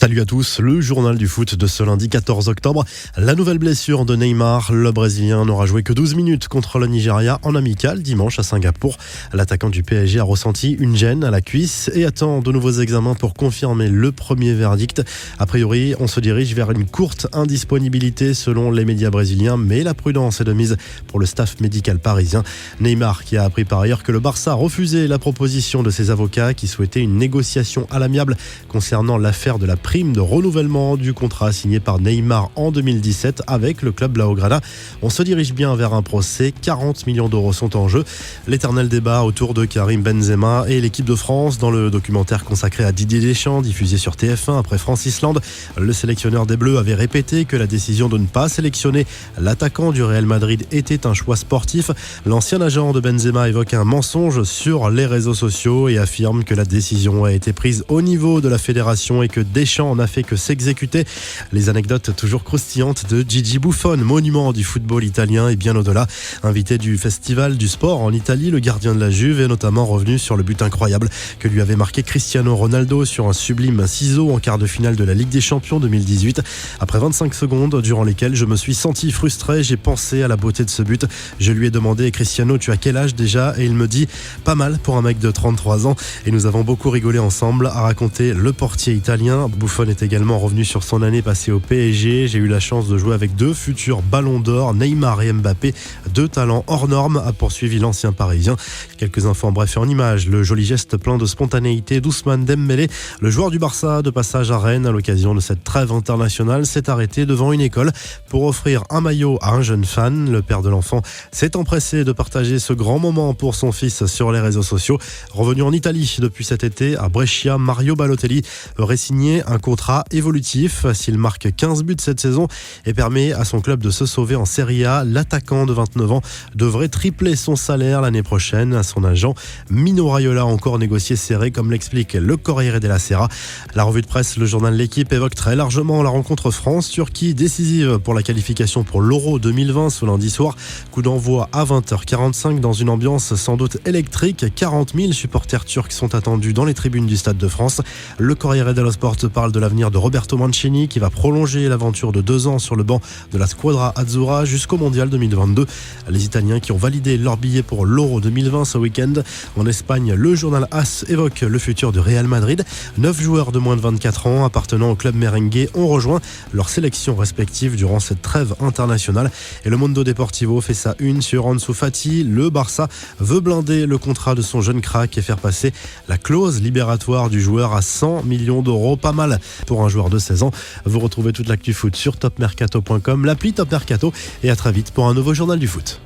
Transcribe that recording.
Salut à tous, le journal du foot de ce lundi 14 octobre. La nouvelle blessure de Neymar, le Brésilien n'aura joué que 12 minutes contre le Nigeria en amical dimanche à Singapour. L'attaquant du PSG a ressenti une gêne à la cuisse et attend de nouveaux examens pour confirmer le premier verdict. A priori, on se dirige vers une courte indisponibilité selon les médias brésiliens, mais la prudence est de mise pour le staff médical parisien. Neymar qui a appris par ailleurs que le Barça a refusé la proposition de ses avocats qui souhaitaient une négociation à l'amiable concernant l'affaire de la prime de renouvellement du contrat signé par Neymar en 2017 avec le club Blaugrana. On se dirige bien vers un procès, 40 millions d'euros sont en jeu. L'éternel débat autour de Karim Benzema et l'équipe de France dans le documentaire consacré à Didier Deschamps diffusé sur TF1 après France-Islande. Le sélectionneur des Bleus avait répété que la décision de ne pas sélectionner l'attaquant du Real Madrid était un choix sportif. L'ancien agent de Benzema évoque un mensonge sur les réseaux sociaux et affirme que la décision a été prise au niveau de la fédération et que Deschamps en a fait que s'exécuter. Les anecdotes toujours croustillantes de Gigi Buffon, monument du football italien et bien au-delà. Invité du festival du sport en Italie, le gardien de la Juve est notamment revenu sur le but incroyable que lui avait marqué Cristiano Ronaldo sur un sublime ciseau en quart de finale de la Ligue des Champions 2018. Après 25 secondes durant lesquelles je me suis senti frustré, j'ai pensé à la beauté de ce but. Je lui ai demandé: Cristiano, tu as quel âge déjà? Et il me dit: pas mal pour un mec de 33 ans. Et nous avons beaucoup rigolé ensemble, a raconté le portier italien. Buffon est également revenu sur son année passée au PSG. J'ai eu la chance de jouer avec deux futurs ballons d'or, Neymar et Mbappé, deux talents hors normes, a poursuivi l'ancien parisien. Quelques infos en bref et en images. Le joli geste plein de spontanéité d'Ousmane Dembélé, le joueur du Barça de passage à Rennes à l'occasion de cette trêve internationale, s'est arrêté devant une école pour offrir un maillot à un jeune fan. Le père de l'enfant s'est empressé de partager ce grand moment pour son fils sur les réseaux sociaux. Revenu en Italie depuis cet été à Brescia, Mario Balotelli aurait signé un contrat évolutif. S'il marque 15 buts cette saison et permet à son club de se sauver en Serie A, l'attaquant de 29 ans devrait tripler son salaire l'année prochaine. À son agent Mino Raiola a encore négocié serré, comme l'explique le Corriere della Sera. La revue de presse, le journal L'Équipe évoque très largement la rencontre France-Turquie, décisive pour la qualification pour l'Euro 2020 ce lundi soir. Coup d'envoi à 20h45 dans une ambiance sans doute électrique. 40 000 supporters turcs sont attendus dans les tribunes du Stade de France. Le Corriere dello Sport parle de l'avenir de Roberto Mancini qui va prolonger l'aventure de 2 ans sur le banc de la Squadra Azzurra jusqu'au Mondial 2022. Les Italiens qui ont validé leur billet pour l'Euro 2020 ce week-end. En Espagne, le journal AS évoque le futur du Real Madrid. 9 joueurs de moins de 24 ans appartenant au club merengue ont rejoint leur sélection respective durant cette trêve internationale. Et le Mundo Deportivo fait sa une sur Ansu Fati. Le Barça veut blinder le contrat de son jeune crack et faire passer la clause libératoire du joueur à 100 millions d'euros. Pas mal pour un joueur de 16 ans. Vous retrouvez toute l'actu foot sur topmercato.com, l'appli Top Mercato, et à très vite pour un nouveau journal du foot.